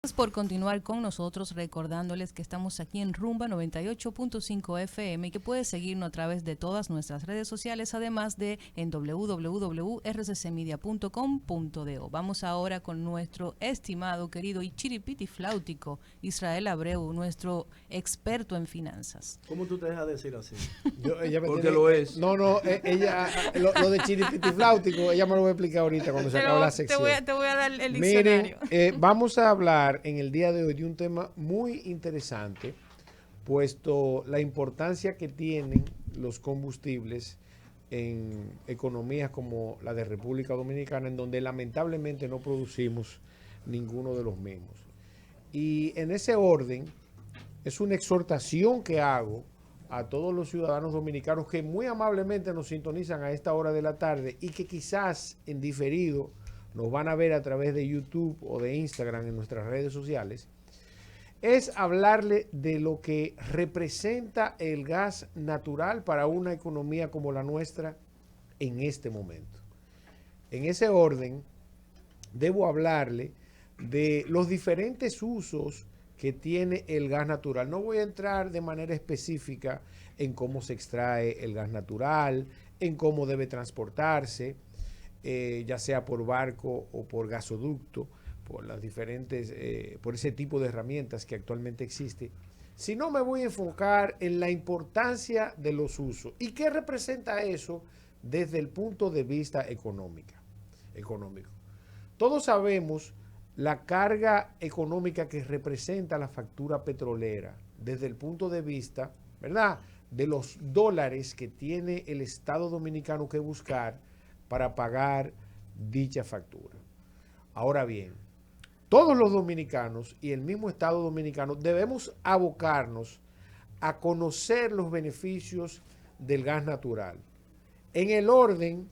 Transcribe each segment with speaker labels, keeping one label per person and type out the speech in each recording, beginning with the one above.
Speaker 1: Gracias por continuar con nosotros, recordándoles que estamos aquí en Rumba 98.5 FM y que puedes seguirnos a través de todas nuestras redes sociales, además de en www.rccmedia.com.do. Vamos ahora con nuestro estimado, querido y chiripiti flautico Israel Abreu, nuestro experto en finanzas.
Speaker 2: ¿Cómo tú te dejas decir así?
Speaker 3: Ella me
Speaker 2: Porque
Speaker 3: tiene,
Speaker 2: lo es.
Speaker 3: no, no, ella, lo de chiripiti flautico, ella me lo va a explicar ahorita cuando se acabe la sección.
Speaker 1: Te voy a dar el
Speaker 3: Miren,
Speaker 1: diccionario.
Speaker 3: vamos a hablar en el día de hoy de un tema muy interesante, puesto la importancia que tienen los combustibles en economías como la de República Dominicana, en donde lamentablemente no producimos ninguno de los mismos. Y en ese orden, es una exhortación que hago a todos los ciudadanos dominicanos que muy amablemente nos sintonizan a esta hora de la tarde y que quizás en diferido nos van a ver a través de YouTube o de Instagram en nuestras redes sociales, es hablarle de lo que representa el gas natural para una economía como la nuestra en este momento. En ese orden, debo hablarle de los diferentes usos que tiene el gas natural. No voy a entrar de manera específica en cómo se extrae el gas natural, en cómo debe transportarse, ya sea por barco o por gasoducto, por las diferentes, por ese tipo de herramientas que actualmente existe, sino me voy a enfocar en la importancia de los usos y qué representa eso desde el punto de vista económico. Todos sabemos la carga económica que representa la factura petrolera desde el punto de vista, ¿verdad?, de los dólares que tiene el Estado Dominicano que buscar para pagar dicha factura. Ahora bien, todos los dominicanos y el mismo Estado Dominicano debemos abocarnos a conocer los beneficios del gas natural en el orden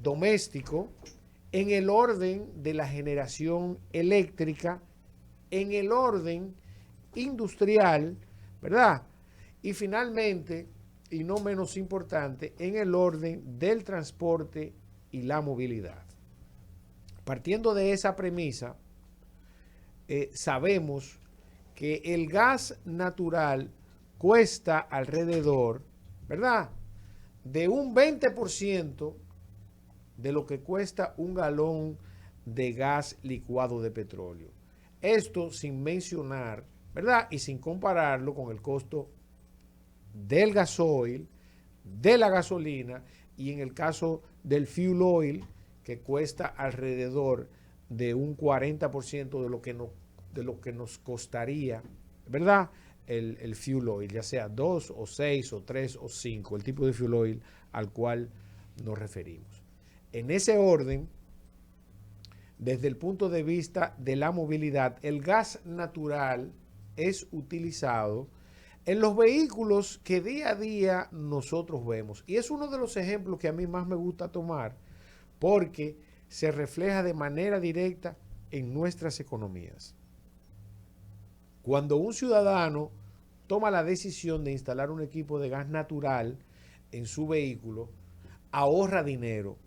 Speaker 3: doméstico, en el orden de la generación eléctrica, en el orden industrial, ¿verdad? Y finalmente, y no menos importante, en el orden del transporte y la movilidad. Partiendo de esa premisa, sabemos que el gas natural cuesta alrededor, ¿verdad?, de un 20% de lo que cuesta un galón de gas licuado de petróleo. Esto sin mencionar, ¿verdad?, y sin compararlo con el costo del gasoil, de la gasolina y en el caso del fuel oil, que cuesta alrededor de un 40% de lo que nos costaría, ¿verdad?, el fuel oil, ya sea 2 o 6 o 3 o 5, el tipo de fuel oil al cual nos referimos. En ese orden, desde el punto de vista de la movilidad, el gas natural es utilizado en los vehículos que día a día nosotros vemos. Y es uno de los ejemplos que a mí más me gusta tomar porque se refleja de manera directa en nuestras economías. Cuando un ciudadano toma la decisión de instalar un equipo de gas natural en su vehículo, ahorra dinero,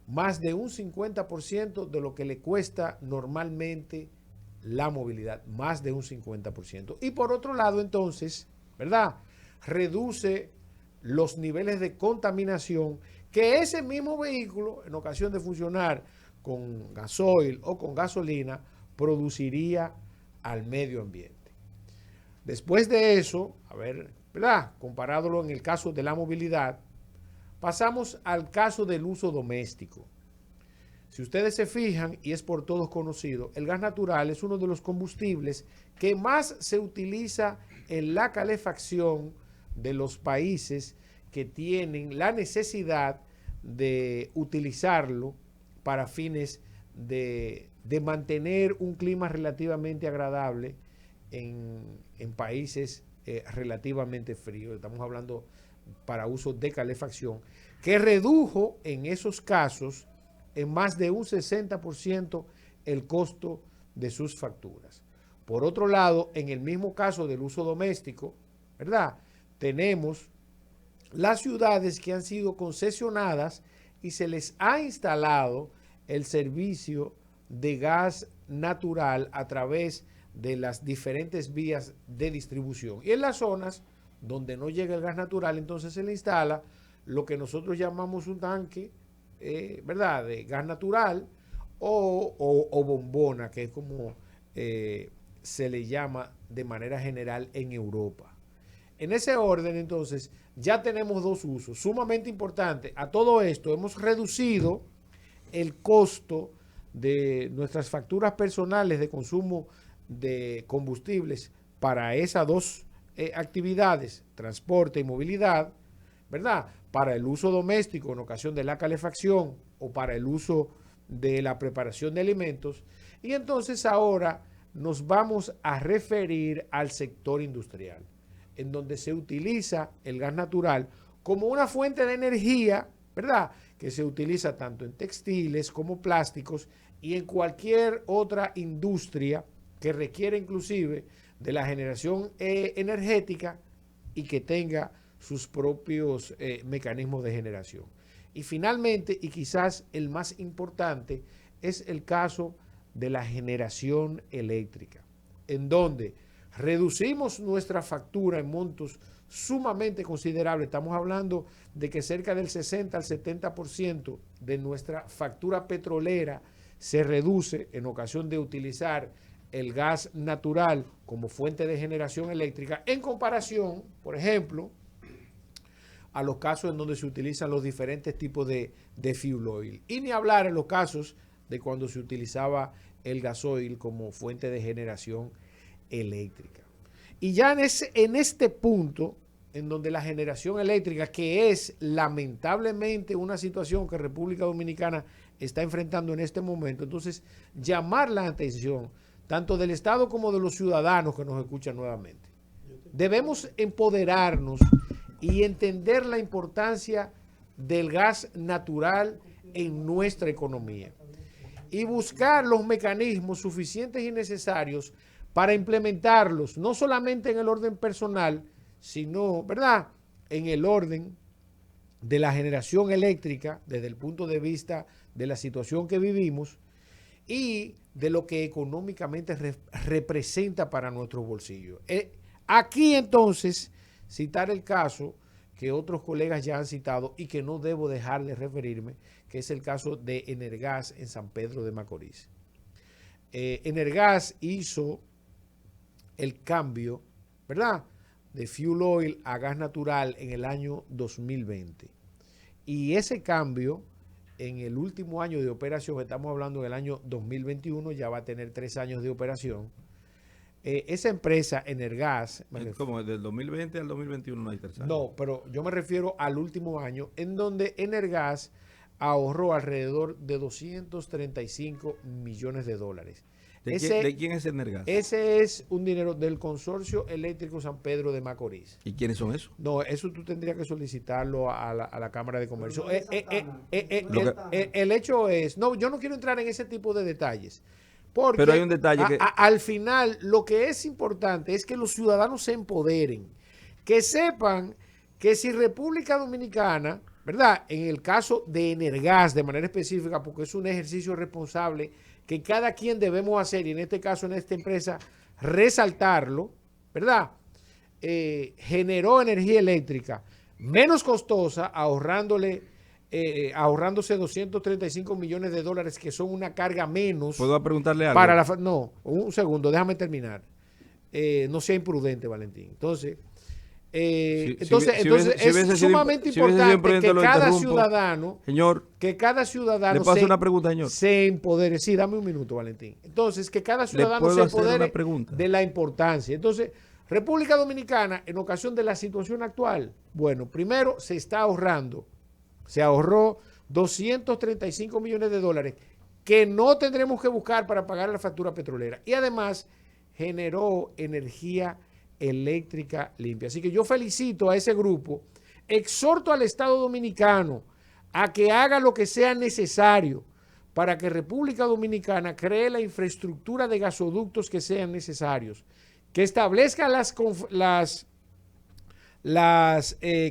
Speaker 3: más de un 50% de lo que le cuesta normalmente la movilidad, más de un 50%. Y por otro lado, entonces, ¿verdad?, reduce los niveles de contaminación que ese mismo vehículo, en ocasión de funcionar con gasoil o con gasolina, produciría al medio ambiente. Después de eso, a ver, ¿verdad?, comparándolo en el caso de la movilidad, pasamos al caso del uso doméstico. Si ustedes se fijan, y es por todos conocido, el gas natural es uno de los combustibles que más se utiliza en la calefacción de los países que tienen la necesidad de utilizarlo para fines de mantener un clima relativamente agradable en países relativamente fríos. Estamos hablando para uso de calefacción, que redujo en esos casos en más de un 60% el costo de sus facturas. Por otro lado, en el mismo caso del uso doméstico, ¿verdad?, tenemos las ciudades que han sido concesionadas y se les ha instalado el servicio de gas natural a través de las diferentes vías de distribución. Y en las zonas donde no llega el gas natural, entonces se le instala lo que nosotros llamamos un tanque, ¿verdad?, de gas natural o bombona, que es como se le llama de manera general en Europa. En ese orden, entonces, ya tenemos dos usos sumamente importantes. A todo esto hemos reducido el costo de nuestras facturas personales de consumo de combustibles para esas dos actividades, transporte y movilidad, ¿verdad? Para el uso doméstico en ocasión de la calefacción o para el uso de la preparación de alimentos. Y entonces ahora nos vamos a referir al sector industrial, en donde se utiliza el gas natural como una fuente de energía, ¿verdad?, que se utiliza tanto en textiles como plásticos y en cualquier otra industria que requiere inclusive de la generación energética y que tenga sus propios mecanismos de generación. Y finalmente, y quizás el más importante, es el caso de la generación eléctrica, en donde reducimos nuestra factura en montos sumamente considerables. Estamos hablando de que cerca del 60 al 70% de nuestra factura petrolera se reduce en ocasión de utilizar el gas natural como fuente de generación eléctrica, en comparación, por ejemplo, a los casos en donde se utilizan los diferentes tipos de fuel oil. Y ni hablar en los casos de cuando se utilizaba el gasoil como fuente de generación eléctrica. Y ya en este punto, en donde la generación eléctrica, que es lamentablemente una situación que República Dominicana está enfrentando en este momento, entonces llamar la atención tanto del Estado como de los ciudadanos que nos escuchan nuevamente. Debemos empoderarnos y entender la importancia del gas natural en nuestra economía y buscar los mecanismos suficientes y necesarios para implementarlos, no solamente en el orden personal, sino, ¿verdad?, en el orden de la generación eléctrica desde el punto de vista de la situación que vivimos y de lo que económicamente representa para nuestros bolsillos. Aquí entonces citar el caso que otros colegas ya han citado y que no debo dejar de referirme, que es el caso de Energas en San Pedro de Macorís. Energas hizo el cambio, ¿verdad?, de fuel oil a gas natural en el año 2020. Y ese cambio, en el último año de operación, estamos hablando del año 2021, ya va a tener 3 años de operación. Esa empresa, Energas...
Speaker 2: ¿Cómo? ¿Del 2020 al 2021 no hay 3 años?
Speaker 3: No, pero yo me refiero al último año, en donde Energas ahorró alrededor de 235 millones de dólares.
Speaker 2: ¿De quién es Energas?
Speaker 3: Ese es un dinero del Consorcio Eléctrico San Pedro de Macorís.
Speaker 2: ¿Y quiénes son esos?
Speaker 3: No, eso tú tendrías que solicitarlo a la Cámara de Comercio. El hecho es, no, yo no quiero entrar en ese tipo de detalles. Porque
Speaker 2: pero hay un detalle que...
Speaker 3: al final, lo que es importante es que los ciudadanos se empoderen, que sepan que si República Dominicana, ¿verdad?, en el caso de Energas de manera específica, porque es un ejercicio responsable que cada quien debemos hacer, y en este caso, en esta empresa, resaltarlo, ¿verdad?, generó energía eléctrica menos costosa, ahorrándose 235 millones de dólares, que son una carga menos.
Speaker 2: ¿Puedo preguntarle algo?
Speaker 3: No, un segundo, déjame terminar. No sea imprudente, Valentín. Entonces, es sumamente importante que cada ciudadano,
Speaker 2: señor, le paso una pregunta, señor,
Speaker 3: se empodere. Sí, dame un minuto, Valentín. Entonces, que cada ciudadano se empodere de la importancia. Entonces, República Dominicana, en ocasión de la situación actual, bueno, primero se ahorró 235 millones de dólares que no tendremos que buscar para pagar la factura petrolera. Y además generó energía eléctrica limpia. Así que yo felicito a ese grupo, exhorto al Estado Dominicano a que haga lo que sea necesario para que República Dominicana cree la infraestructura de gasoductos que sean necesarios, que establezca las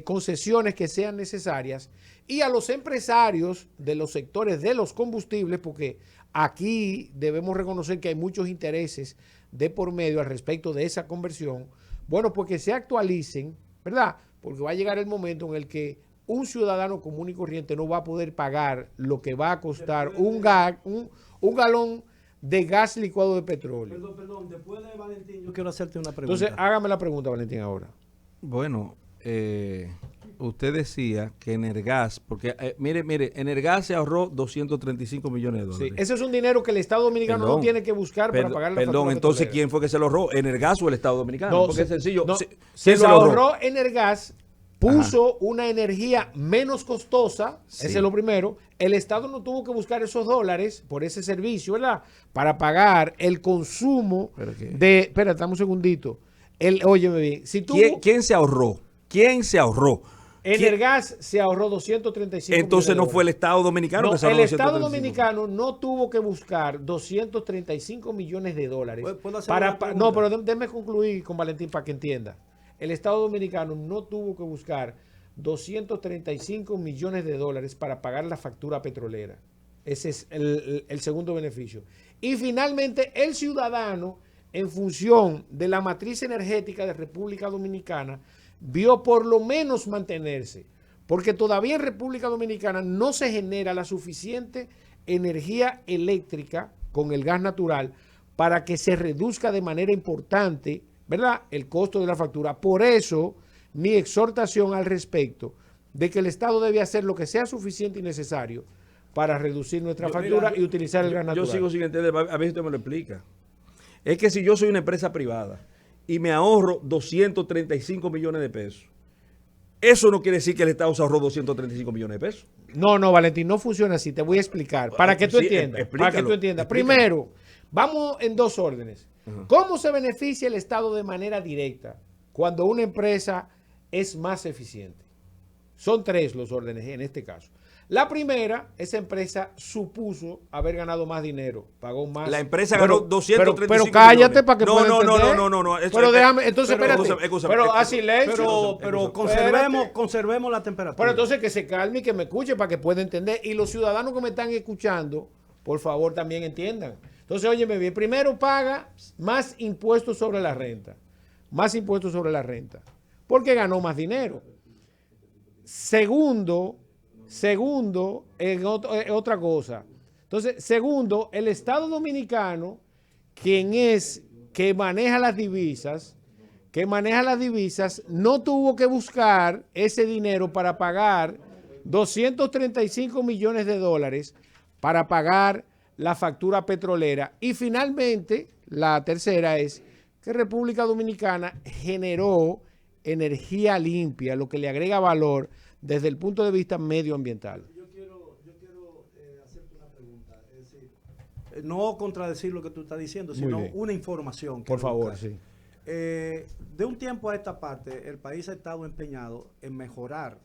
Speaker 3: concesiones que sean necesarias, y a los empresarios de los sectores de los combustibles, porque aquí debemos reconocer que hay muchos intereses de por medio al respecto de esa conversión, bueno, pues que se actualicen, ¿verdad? Porque va a llegar el momento en el que un ciudadano común y corriente no va a poder pagar lo que va a costar un galón de gas licuado de petróleo.
Speaker 4: Perdón, después de Valentín, yo quiero hacerte una pregunta.
Speaker 3: Entonces, hágame la pregunta, Valentín, ahora.
Speaker 2: Bueno, usted decía que Energas, porque mire, Energas se ahorró 235 millones de dólares.
Speaker 3: Sí, ese es un dinero que el Estado Dominicano no tiene que buscar para pagar la factura.
Speaker 2: Perdón, entonces, ¿quién fue que se lo ahorró? ¿Energas o el Estado Dominicano?
Speaker 3: No,
Speaker 2: porque es sencillo.
Speaker 3: No, se lo ahorró Energas, puso una energía menos costosa, ese es lo primero. El Estado no tuvo que buscar esos dólares por ese servicio, ¿verdad? Para pagar el consumo de... Espérate, dame un segundito. Óyeme bien. Si tú,
Speaker 2: ¿Quién se ahorró? ¿Quién se ahorró?
Speaker 3: Energas se ahorró 235
Speaker 2: Entonces
Speaker 3: millones
Speaker 2: no fue el Estado Dominicano que se ahorró
Speaker 3: el Estado Dominicano no tuvo que buscar 235 millones de dólares. No, pero déjeme concluir con Valentín para que entienda. El Estado Dominicano no tuvo que buscar 235 millones de dólares para pagar la factura petrolera. Ese es el segundo beneficio. Y finalmente el ciudadano, en función de la matriz energética de República Dominicana, vio por lo menos mantenerse, porque todavía en República Dominicana no se genera la suficiente energía eléctrica con el gas natural para que se reduzca de manera importante, ¿verdad?, el costo de la factura. Por eso, mi exhortación al respecto de que el Estado debe hacer lo que sea suficiente y necesario para reducir nuestra factura y utilizar el gas natural.
Speaker 2: Yo sigo sin entender, a ver si usted me lo explica. Es que si yo soy una empresa privada y me ahorro 235 millones de pesos, eso no quiere decir que el Estado se ahorró 235 millones de pesos.
Speaker 3: No, Valentín, no funciona así. Te voy a explicar. Para que tú entiendas. Para que tú entiendas. Primero, vamos en dos órdenes. ¿Cómo se beneficia el Estado de manera directa cuando una empresa es más eficiente? Son tres los órdenes en este caso. La primera, esa empresa supuso haber ganado más dinero, pagó más.
Speaker 2: La empresa ganó 235
Speaker 3: pero cállate
Speaker 2: millones.
Speaker 3: Para que pueda entender.
Speaker 2: No.
Speaker 3: Pero déjame, entonces espérate. Pero a silencio.
Speaker 4: Pero conservemos la temperatura.
Speaker 3: Pero entonces que se calme y que me escuche para que pueda entender. Y los ciudadanos que me están escuchando, por favor, también entiendan. Entonces, óyeme bien, primero paga más impuestos sobre la renta. Más impuestos sobre la renta. Porque ganó más dinero. Segundo, otra cosa. Entonces, segundo, el Estado Dominicano, que maneja las divisas, no tuvo que buscar ese dinero para pagar 235 millones de dólares para pagar la factura petrolera. Y finalmente, la tercera es que República Dominicana generó energía limpia, lo que le agrega valor desde el punto de vista medioambiental.
Speaker 4: Yo quiero hacerte una pregunta. Es decir, no contradecir lo que tú estás diciendo, sino una información.
Speaker 3: Por favor, sí.
Speaker 4: De un tiempo a esta parte, el país ha estado empeñado en mejorar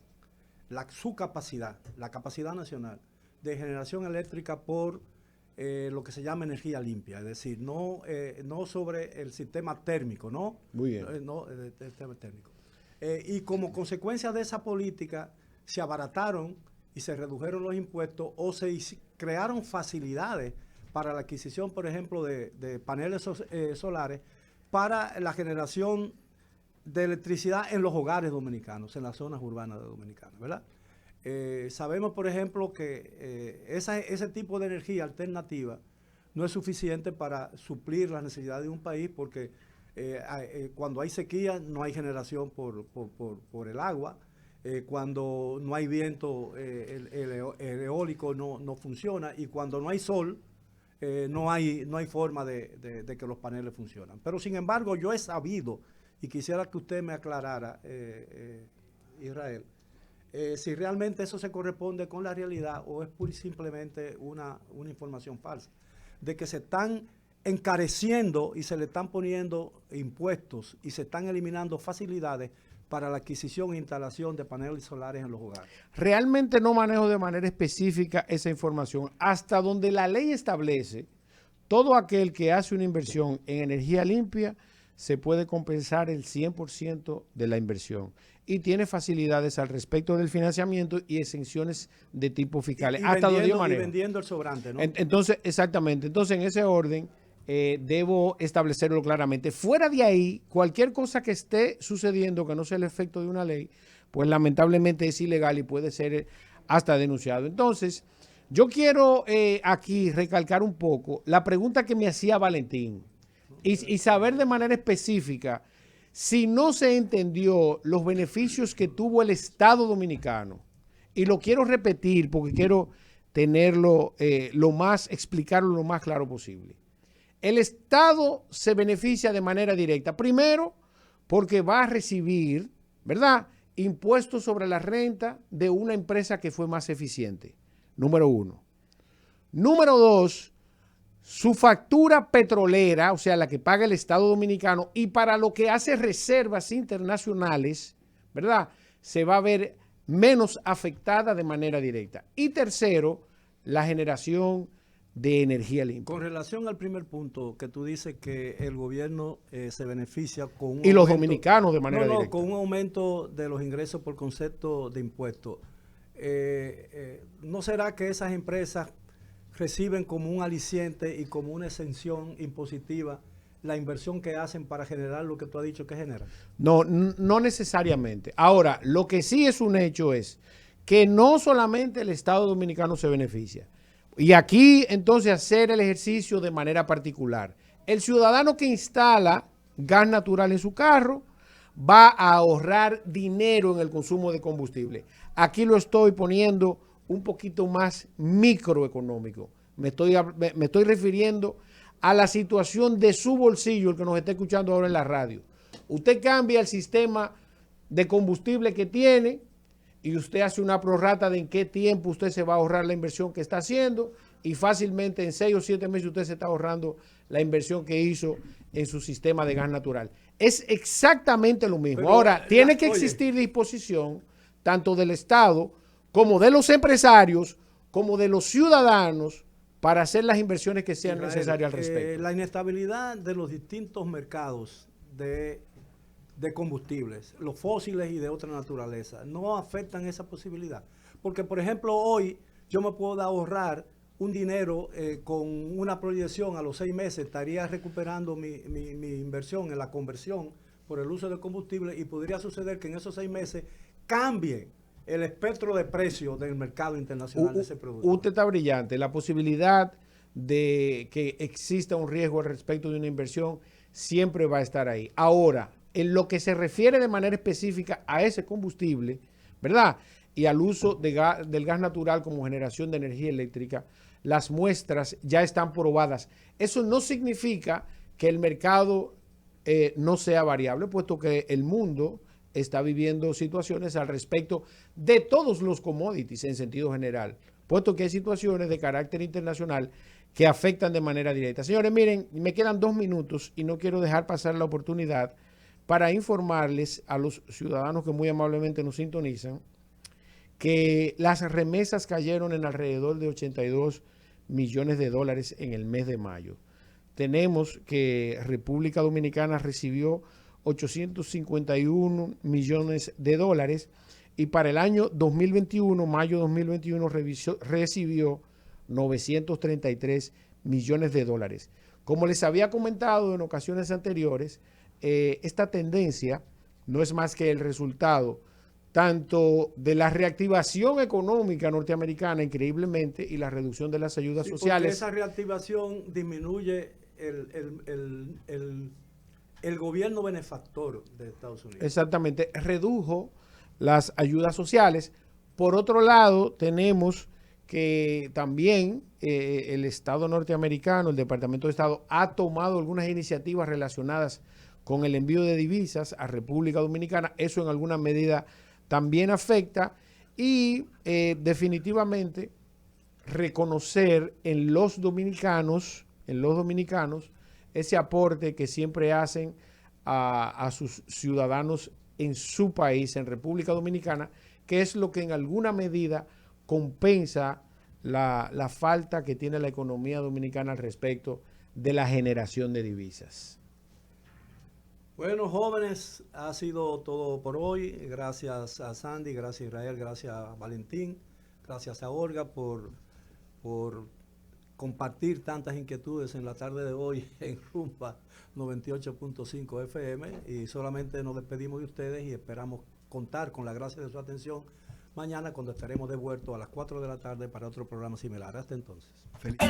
Speaker 4: su capacidad, la capacidad nacional de generación eléctrica por lo que se llama energía limpia, es decir, no sobre el sistema térmico, ¿no?
Speaker 3: Muy bien.
Speaker 4: El sistema térmico. Y como consecuencia de esa política, se abarataron y se redujeron los impuestos o se crearon facilidades para la adquisición, por ejemplo, de paneles solares para la generación de electricidad en los hogares dominicanos, en las zonas urbanas dominicanas, ¿verdad? Sabemos, por ejemplo, que ese tipo de energía alternativa no es suficiente para suplir las necesidades de un país porque cuando hay sequía no hay generación por el agua, cuando no hay viento el eólico no funciona y cuando no hay sol no hay forma de que los paneles funcionan. Pero sin embargo yo he sabido y quisiera que usted me aclarara, Israel, si realmente eso se corresponde con la realidad o es pura y simplemente una información falsa, de que se están encareciendo y se le están poniendo impuestos y se están eliminando facilidades para la adquisición e instalación de paneles solares en los hogares.
Speaker 3: Realmente no manejo de manera específica esa información. Hasta donde la ley establece, todo aquel que hace una inversión en energía limpia se puede compensar el 100% de la inversión y tiene facilidades al respecto del financiamiento y exenciones de tipo fiscal.
Speaker 4: Y vendiendo el sobrante, ¿no?
Speaker 3: Entonces, exactamente. Entonces, en ese orden, debo establecerlo claramente. Fuera de ahí, cualquier cosa que esté sucediendo que no sea el efecto de una ley, pues lamentablemente es ilegal y puede ser hasta denunciado. Entonces, yo quiero aquí recalcar un poco la pregunta que me hacía Valentín y saber de manera específica si no se entendió los beneficios que tuvo el Estado Dominicano. Y lo quiero repetir porque quiero tenerlo explicarlo lo más claro posible. El Estado se beneficia de manera directa. Primero, porque va a recibir, ¿verdad?, impuestos sobre la renta de una empresa que fue más eficiente. Número uno. Número dos, su factura petrolera, o sea, la que paga el Estado Dominicano, y para lo que hace reservas internacionales, ¿verdad?, se va a ver menos afectada de manera directa. Y tercero, la generación de energía limpia.
Speaker 4: Con relación al primer punto, que tú dices que el gobierno se beneficia con un
Speaker 3: y los
Speaker 4: aumento,
Speaker 3: dominicanos de manera directa.
Speaker 4: con un aumento de los ingresos por concepto de impuestos. ¿No será que esas empresas reciben como un aliciente y como una exención impositiva la inversión que hacen para generar lo que tú has dicho que generan?
Speaker 3: No, no necesariamente. Ahora, lo que sí es un hecho es que no solamente el Estado Dominicano se beneficia. Y aquí, entonces, hacer el ejercicio de manera particular. El ciudadano que instala gas natural en su carro va a ahorrar dinero en el consumo de combustible. Aquí lo estoy poniendo un poquito más microeconómico. Me estoy refiriendo a la situación de su bolsillo, el que nos está escuchando ahora en la radio. Usted cambia el sistema de combustible que tiene y usted hace una prorrata de en qué tiempo usted se va a ahorrar la inversión que está haciendo y fácilmente en 6 o 7 meses usted se está ahorrando la inversión que hizo en su sistema de gas natural. Es exactamente lo mismo.
Speaker 4: Pero,
Speaker 3: ahora, tiene que existir disposición tanto del Estado como de los empresarios, como de los ciudadanos para hacer las inversiones que sean necesarias al respecto.
Speaker 4: La inestabilidad de los distintos mercados de combustibles, los fósiles y de otra naturaleza, no afectan esa posibilidad. Porque, por ejemplo, hoy yo me puedo ahorrar un dinero con una proyección a los 6 meses, estaría recuperando mi inversión en la conversión por el uso de combustible y podría suceder que en esos 6 meses cambie el espectro de precios del mercado internacional de ese producto.
Speaker 3: Usted está brillante. La posibilidad de que exista un riesgo al respecto de una inversión siempre va a estar ahí. Ahora, en lo que se refiere de manera específica a ese combustible, ¿verdad?, y al uso del gas natural como generación de energía eléctrica, las muestras ya están probadas. Eso no significa que el mercado no sea variable, puesto que el mundo está viviendo situaciones al respecto de todos los commodities en sentido general, puesto que hay situaciones de carácter internacional que afectan de manera directa. Señores, miren, me quedan 2 minutos y no quiero dejar pasar la oportunidad para informarles a los ciudadanos que muy amablemente nos sintonizan que las remesas cayeron en alrededor de 82 millones de dólares en el mes de mayo. Tenemos que República Dominicana recibió 851 millones de dólares y para el año 2021, mayo 2021, recibió 933 millones de dólares. Como les había comentado en ocasiones anteriores, esta tendencia no es más que el resultado tanto de la reactivación económica norteamericana, increíblemente, y la reducción de las ayudas sociales.
Speaker 4: Porque esa reactivación disminuye el gobierno benefactor de Estados Unidos.
Speaker 3: Exactamente, redujo las ayudas sociales. Por otro lado, tenemos que también el Estado norteamericano, el Departamento de Estado, ha tomado algunas iniciativas relacionadas con el envío de divisas a República Dominicana. Eso en alguna medida también afecta y definitivamente reconocer en los dominicanos ese aporte que siempre hacen a sus ciudadanos en su país, en República Dominicana, que es lo que en alguna medida compensa la falta que tiene la economía dominicana al respecto de la generación de divisas.
Speaker 4: Bueno, jóvenes, ha sido todo por hoy. Gracias a Sandy, gracias a Israel, gracias a Valentín, gracias a Olga por compartir tantas inquietudes en la tarde de hoy en Rumba 98.5 FM, y solamente nos despedimos de ustedes y esperamos contar con la gracia de su atención mañana, cuando estaremos de vuelta a las 4 de la tarde para otro programa similar. Hasta entonces.
Speaker 2: Feliz.